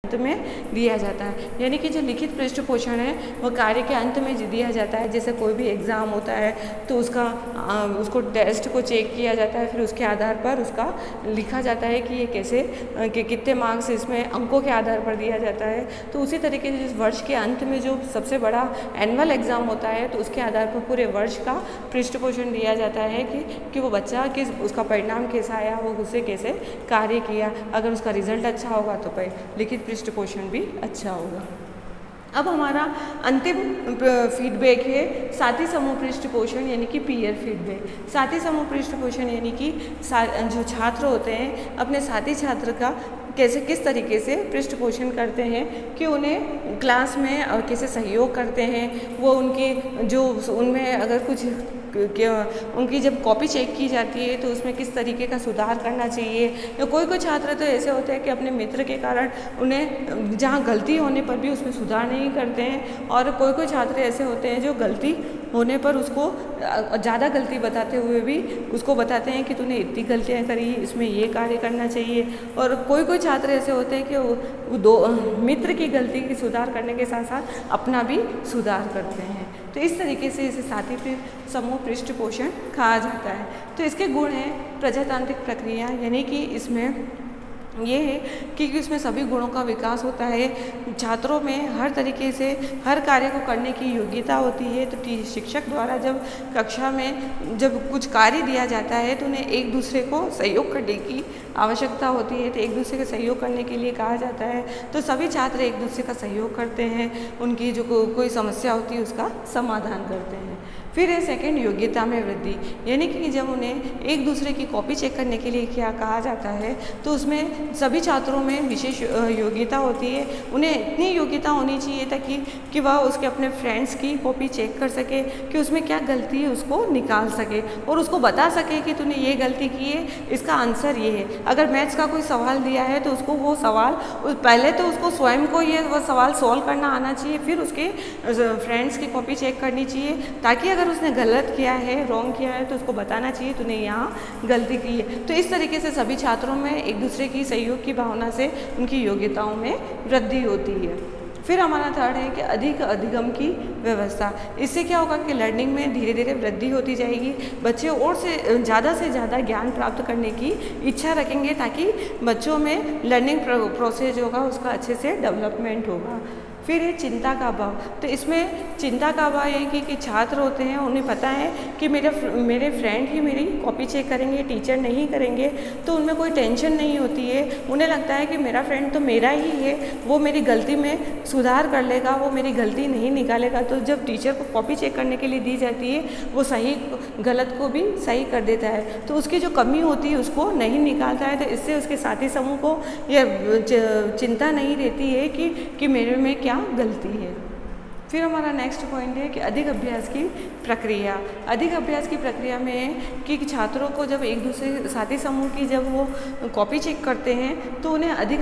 अंत में दिया जाता है। यानी कि जो लिखित पृष्ठ पोषण है वो कार्य के अंत में दिया जाता है। जैसे कोई भी एग्ज़ाम होता है तो उसको टेस्ट को चेक किया जाता है, फिर उसके आधार पर उसका लिखा जाता है कि ये कैसे कि कितने मार्क्स इसमें अंकों के आधार पर दिया जाता है। तो उसी तरीके से जिस वर्ष के अंत में जो सबसे बड़ा एनुअल एग्ज़ाम होता है तो उसके आधार पर पूरे वर्ष का पृष्ठ पोषण दिया जाता है कि वो बच्चा उसका परिणाम कैसा आया, वो उससे कैसे कार्य किया। अगर उसका रिजल्ट अच्छा होगा तो लिखित पृष्ठ पोषण भी अच्छा होगा। अब हमारा अंतिम फीडबैक है साथी समूह पृष्ठ पोषण यानी कि पीयर फीडबैक। साथी समूह पृष्ठ पोषण यानी कि जो छात्र होते हैं अपने साथी छात्र का किस तरीके से पृष्ठ पोषण करते हैं कि उन्हें क्लास में कैसे सहयोग करते हैं। वो उनमें अगर कुछ उनकी जब कॉपी चेक की जाती है तो उसमें किस तरीके का सुधार करना चाहिए। या कोई छात्र तो ऐसे होते हैं कि अपने मित्र के कारण उन्हें जहाँ गलती होने पर भी उसमें सुधार नहीं करते हैं, और कोई छात्र ऐसे होते हैं जो गलती होने पर उसको ज़्यादा गलती बताते हुए भी उसको बताते हैं कि तूने इतनी गलतियाँ करी, इसमें ये कार्य करना चाहिए। और कोई छात्र ऐसे होते हैं कि वो मित्र की गलती की सुधार करने के साथ साथ अपना भी सुधार करते हैं। तो इस तरीके से इसे साथी समूह पृष्ठ पोषण कहा जाता है। तो इसके गुण हैं प्रजातांत्रिक प्रक्रिया, यानी कि इसमें ये है कि इसमें सभी गुणों का विकास होता है। छात्रों में हर तरीके से हर कार्य को करने की योग्यता होती है। तो शिक्षक द्वारा जब कक्षा में जब कुछ कार्य दिया जाता है तो उन्हें एक दूसरे को सहयोग करने की आवश्यकता होती है। तो एक दूसरे का सहयोग करने के लिए कहा जाता है। तो सभी छात्र एक दूसरे का सहयोग करते हैं, उनकी जो कोई समस्या होती है उसका समाधान करते हैं। फिर है सेकंड योग्यता में वृद्धि, यानी कि जब उन्हें एक दूसरे की कॉपी चेक करने के लिए क्या कहा जाता है तो उसमें सभी छात्रों में विशेष योग्यता होती है। उन्हें इतनी योग्यता होनी चाहिए ताकि कि वह उसके अपने फ्रेंड्स की कॉपी चेक कर सके कि उसमें क्या गलती है उसको निकाल सके और उसको बता सके कि तूने ये गलती की है, इसका आंसर ये है। अगर मैथ्स का कोई सवाल दिया है तो उसको वो सवाल पहले तो उसको स्वयं को वह सवाल सॉल्व करना आना चाहिए, फिर उसके फ्रेंड्स की कॉपी चेक करनी चाहिए ताकि अगर उसने गलत किया है, रॉन्ग किया है तो उसको बताना चाहिए तूने यहाँ गलती की है। तो इस तरीके से सभी छात्रों में एक दूसरे की सहयोग की भावना से उनकी योग्यताओं में वृद्धि होती है। फिर हमारा थर्ड है कि अधिक अधिगम की व्यवस्था। इससे क्या होगा कि लर्निंग में धीरे धीरे वृद्धि होती जाएगी। बच्चे और से ज़्यादा ज्ञान प्राप्त करने की इच्छा रखेंगे ताकि बच्चों में लर्निंग प्रोसेस होगा उसका अच्छे से डेवलपमेंट होगा। फिर है चिंता का अभाव। तो इसमें चिंता का अभाव है कि छात्र होते हैं उन्हें पता है कि मेरे फ्रेंड ही मेरी कॉपी चेक करेंगे, टीचर नहीं करेंगे, तो उनमें कोई टेंशन नहीं होती है। उन्हें लगता है कि मेरा फ्रेंड तो मेरा ही है, वो मेरी गलती में सुधार कर लेगा, वो मेरी गलती नहीं निकालेगा। तो जब टीचर को कॉपी चेक करने के लिए दी जाती है वो सही गलत को भी सही कर देता है, तो उसकी जो कमी होती है उसको नहीं निकालता है। तो इससे उसके साथी समूह को यह चिंता नहीं रहती है कि मेरे में क्या गलती है। फिर हमारा नेक्स्ट पॉइंट है कि अधिक अभ्यास की प्रक्रिया। अधिक अभ्यास की प्रक्रिया में है कि छात्रों को जब एक दूसरे साथी समूह की जब वो कॉपी चेक करते हैं तो उन्हें अधिक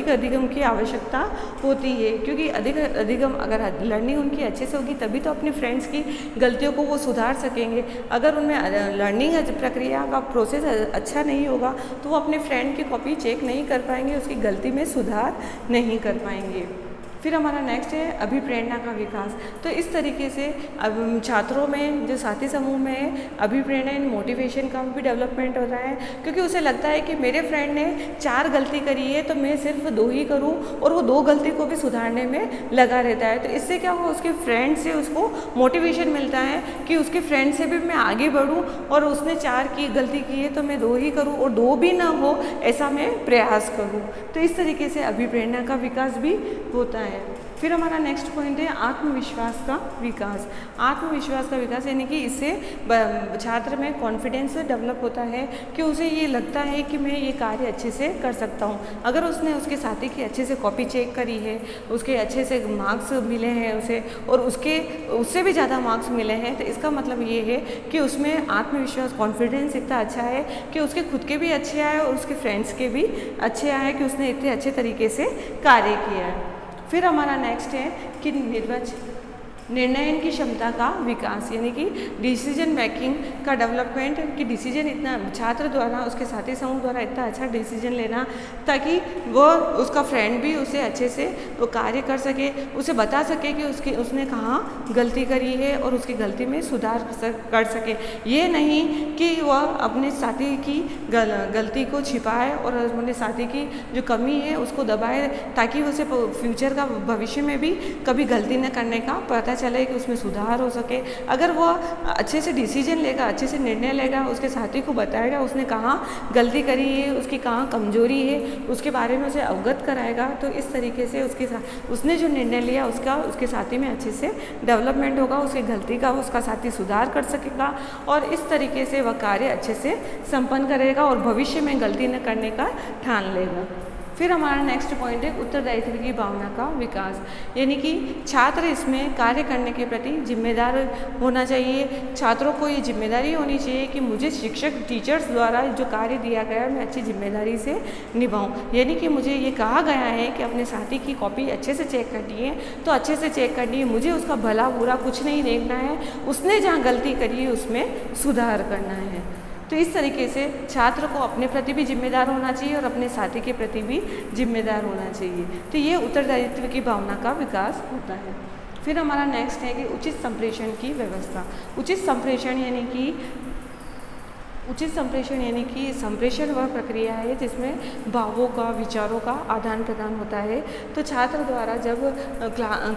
अधिगम की आवश्यकता होती है, क्योंकि अधिक अधिगम अगर लर्निंग उनकी अच्छे से होगी तभी तो अपने फ्रेंड्स की गलतियों को वो सुधार सकेंगे। अगर उनमें लर्निंग प्रक्रिया का प्रोसेस अच्छा नहीं होगा तो वो अपने फ्रेंड की कॉपी चेक नहीं कर पाएंगे, उसकी गलती में सुधार नहीं कर पाएंगे। फिर हमारा नेक्स्ट है अभिप्रेरणा का विकास। तो इस तरीके से अब छात्रों में जो साथी समूह में है अभिप्रेरणा एंड मोटिवेशन का भी डेवलपमेंट होता है, क्योंकि उसे लगता है कि मेरे फ्रेंड ने 4 गलती करी है तो मैं सिर्फ 2 ही करूं, और वो 2 गलती को भी सुधारने में लगा रहता है। तो इससे क्या हुआ, उसके फ्रेंड से उसको मोटिवेशन मिलता है कि उसके फ्रेंड से भी मैं आगे बढ़ूँ, और उसने 4 की गलती की है तो मैं 2 ही करूँ, और 2 भी ना हो ऐसा मैं प्रयास करूँ। तो इस तरीके से अभिप्रेरणा का विकास भी होता है। फिर हमारा नेक्स्ट पॉइंट है आत्मविश्वास का विकास। आत्मविश्वास का विकास यानी कि इससे छात्र में कॉन्फिडेंस डेवलप होता है कि उसे ये लगता है कि मैं ये कार्य अच्छे से कर सकता हूँ। अगर उसने उसके साथी की अच्छे से कॉपी चेक करी है, उसके अच्छे से मार्क्स मिले हैं उसे, और उससे भी ज़्यादा मार्क्स मिले हैं, तो इसका मतलब ये है कि उसमें आत्मविश्वास कॉन्फिडेंस इतना अच्छा है कि उसके खुद के भी अच्छे आए और उसके फ्रेंड्स के भी अच्छे आए कि उसने इतने अच्छे तरीके से कार्य किया है। फिर हमारा नेक्स्ट है कि निर्णयन की क्षमता का विकास, यानी कि डिसीजन मेकिंग का डेवलपमेंट, कि डिसीजन इतना छात्र द्वारा उसके साथी समूह द्वारा इतना अच्छा डिसीजन लेना ताकि वो उसका फ्रेंड भी उसे अच्छे से वो कार्य कर सके, उसे बता सके कि उसने कहाँ गलती करी है और उसकी गलती में सुधार कर सके। ये नहीं कि वह अपने साथी की गलती को छिपाए और अपने साथी की जो कमी है उसको दबाए ताकि उसे फ्यूचर का भविष्य में भी कभी गलती न करने का पता चले कि उसमें सुधार हो सके। अगर वह अच्छे से डिसीजन लेगा, अच्छे से निर्णय लेगा, उसके साथी को बताएगा उसने कहाँ गलती करी है, उसकी कहाँ कमजोरी है, उसके बारे में उसे अवगत कराएगा, तो इस तरीके से उसने जो निर्णय लिया उसके साथी में अच्छे से डेवलपमेंट होगा, उसकी गलती का उसका साथी सुधार कर सकेगा और इस तरीके से वह कार्य अच्छे से संपन्न करेगा और भविष्य में गलती न करने का ठान लेगा। फिर हमारा नेक्स्ट पॉइंट है उत्तरदायित्व की भावना का विकास, यानी कि छात्र इसमें कार्य करने के प्रति जिम्मेदार होना चाहिए। छात्रों को ये जिम्मेदारी होनी चाहिए कि मुझे शिक्षक टीचर्स द्वारा जो कार्य दिया गया है मैं अच्छी जिम्मेदारी से निभाऊं, यानी कि मुझे ये कहा गया है कि अपने साथी की कॉपी अच्छे से चेक करनी है तो अच्छे से चेक करनी है, मुझे उसका भला बुरा कुछ नहीं देखना है, उसने जहाँ गलती करी है उसमें सुधार करना है। तो इस तरीके से छात्र को अपने प्रति भी जिम्मेदार होना चाहिए और अपने साथी के प्रति भी जिम्मेदार होना चाहिए। तो ये उत्तरदायित्व की भावना का विकास होता है। फिर हमारा नेक्स्ट है कि उचित संप्रेषण की व्यवस्था। उचित संप्रेषण यानी कि संप्रेषण वह प्रक्रिया है जिसमें भावों का, विचारों का आदान प्रदान होता है। तो छात्र द्वारा जब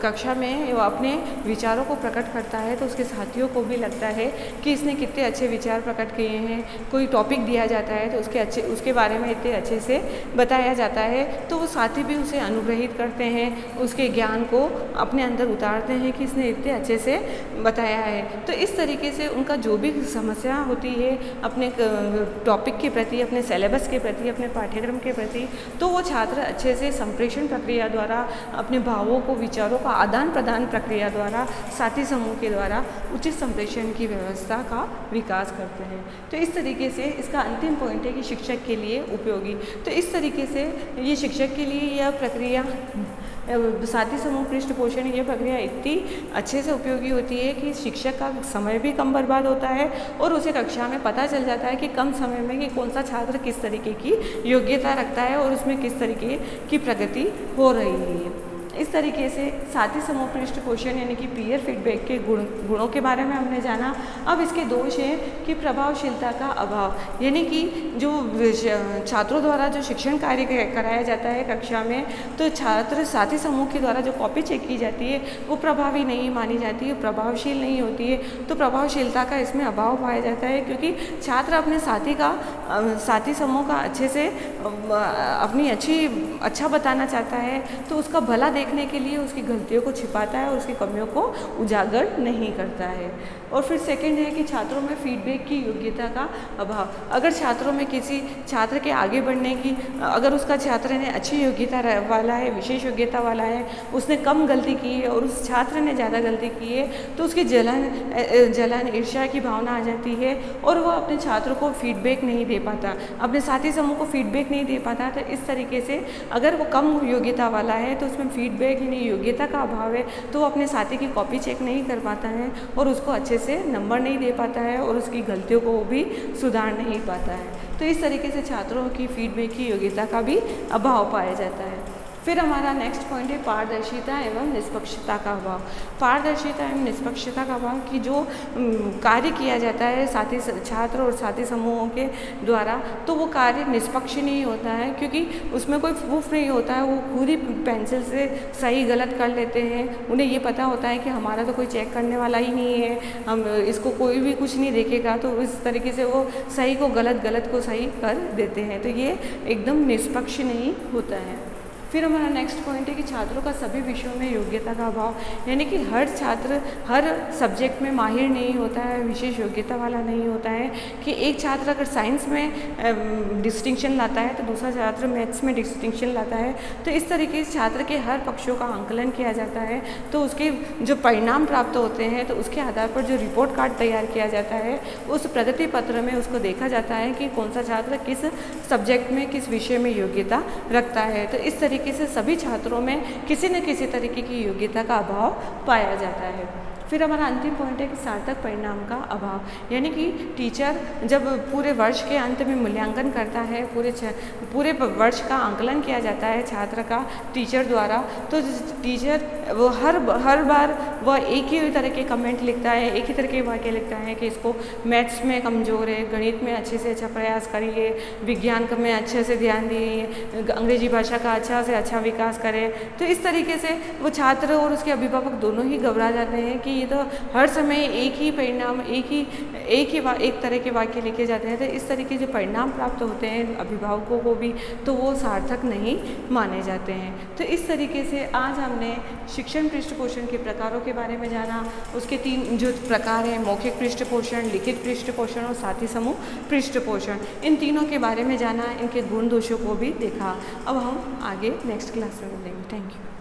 कक्षा में वो अपने विचारों को प्रकट करता है तो उसके साथियों को भी लगता है कि इसने कितने अच्छे विचार प्रकट किए हैं। कोई टॉपिक दिया जाता है तो उसके बारे में इतने अच्छे से बताया जाता है तो वो साथी भी उसे अनुग्रहित करते हैं, उसके ज्ञान को अपने अंदर उतारते हैं कि इसने इतने अच्छे से बताया है। तो इस तरीके से उनका जो भी समस्या होती है अपने टॉपिक के प्रति, अपने सिलेबस के प्रति, अपने पाठ्यक्रम के प्रति, तो वो छात्र अच्छे से संप्रेषण प्रक्रिया द्वारा अपने भावों को, विचारों का आदान प्रदान प्रक्रिया द्वारा साथी समूह के द्वारा उचित संप्रेषण की व्यवस्था का विकास करते हैं। तो इस तरीके से इसका अंतिम पॉइंट है कि शिक्षक के लिए उपयोगी। तो इस तरीके से ये शिक्षक के लिए यह प्रक्रिया साथी समूह पृष्ठ पोषण ये प्रक्रिया इतनी अच्छे से उपयोगी होती है कि शिक्षक का समय भी कम बर्बाद होता है और उसे कक्षा में पता चल जाता है कि कम समय में कि कौन सा छात्र किस तरीके की योग्यता रखता है और उसमें किस तरीके की प्रगति हो रही है। इस तरीके से साथी समूह पृष्ठ पोषण यानी कि पीयर फीडबैक के गुणों के बारे में हमने जाना। अब इसके दोष हैं कि प्रभावशीलता का अभाव, यानी कि जो छात्रों द्वारा जो शिक्षण कार्य कराया जाता है कक्षा में, तो छात्र साथी समूह के द्वारा जो कॉपी चेक की जाती है वो प्रभावी नहीं मानी जाती है, प्रभावशील नहीं होती है। तो प्रभावशीलता का इसमें अभाव पाया जाता है क्योंकि छात्र अपने साथी समूह का अच्छे से अच्छा बताना चाहता है तो उसका भला देखने के लिए उसकी गलतियों को छिपाता है और उसकी कमियों को उजागर नहीं करता है। और फिर सेकंड है कि छात्रों में फीडबैक की योग्यता का अभाव। अगर छात्रों में किसी छात्र के आगे बढ़ने की, अगर उसका छात्र ने अच्छी योग्यता वाला है, विशेष योग्यता वाला है, उसने कम गलती की है और उस छात्र ने ज़्यादा गलती की है तो उसकी जलन ईर्ष्या की भावना आ जाती है और वह अपने छात्र को फीडबैक नहीं दे पाता, अपने साथी समूह को फीडबैक नहीं दे पाता। तो इस तरीके से अगर वो कम योग्यता वाला है तो उसमें फीडबैक यानी योग्यता का अभाव है तो वो अपने साथी की कॉपी चेक नहीं कर पाता है और उसको अच्छे से नंबर नहीं दे पाता है और उसकी गलतियों को भी सुधार नहीं पाता है। तो इस तरीके से छात्रों की फीडबैक की योग्यता का भी अभाव पाया जाता है। फिर हमारा नेक्स्ट पॉइंट है पारदर्शिता एवं निष्पक्षता का अभाव। पारदर्शिता एवं निष्पक्षता का अभाव कि जो कार्य किया जाता है साथी छात्र और साथी समूहों के द्वारा तो वो कार्य निष्पक्ष नहीं होता है क्योंकि उसमें कोई प्रूफ नहीं होता है। वो खुद ही पेंसिल से सही गलत कर लेते हैं, उन्हें ये पता होता है कि हमारा तो कोई चेक करने वाला ही नहीं है, हम इसको कोई भी कुछ नहीं देखेगा, तो इस तरीके से वो सही को गलत को सही कर देते हैं। तो ये एकदम निष्पक्ष नहीं होता है। फिर हमारा नेक्स्ट पॉइंट है कि छात्रों का सभी विषयों में योग्यता का अभाव, यानी कि हर छात्र हर सब्जेक्ट में माहिर नहीं होता है, विशेष योग्यता वाला नहीं होता है। कि एक छात्र अगर साइंस में डिस्टिंक्शन लाता है तो दूसरा छात्र मैथ्स में डिस्टिंक्शन लाता है। तो इस तरीके से छात्र के हर पक्षों का आंकलन किया जाता है तो उसके जो परिणाम प्राप्त होते हैं तो उसके आधार पर जो रिपोर्ट कार्ड तैयार किया जाता है उस प्रगति पत्र में उसको देखा जाता है कि कौन सा छात्र किस सब्जेक्ट में किस विषय में योग्यता रखता है। तो इस तरीके तरीके से सभी छात्रों में किसी न किसी तरीके की योग्यता का अभाव पाया जाता है। फिर हमारा अंतिम पॉइंट है कि सार्थक परिणाम का अभाव, यानी कि टीचर जब पूरे वर्ष के अंत में मूल्यांकन करता है, पूरे वर्ष का आंकलन किया जाता है छात्र का टीचर द्वारा, तो टीचर वो हर बार वह एक ही तरह के कमेंट लिखता है, एक ही तरह के वाक्य लिखता है कि इसको मैथ्स में कमज़ोर है, गणित में अच्छे से अच्छा प्रयास करिए, विज्ञान में अच्छे से ध्यान दिए, अंग्रेजी भाषा का अच्छा से अच्छा विकास करें। तो इस तरीके से वो छात्र और उसके अभिभावक दोनों ही घबरा जाते हैं कि ये तो हर समय एक ही परिणाम, एक तरह के वाक्य लिखे जाते हैं। तो इस तरीके जो परिणाम प्राप्त होते हैं अभिभावकों को भी, तो वो सार्थक नहीं माने जाते हैं। तो इस तरीके से आज हमने शिक्षण पृष्ठपोषण के प्रकारों के बारे में जाना। उसके 3 जो प्रकार हैं, मौखिक पृष्ठपोषण, लिखित पृष्ठपोषण और साथी समूह पृष्ठपोषण, इन तीनों के बारे में जाना, इनके गुण दोषों को भी देखा। अब हम आगे नेक्स्ट क्लास में मिलेंगे। Thank you.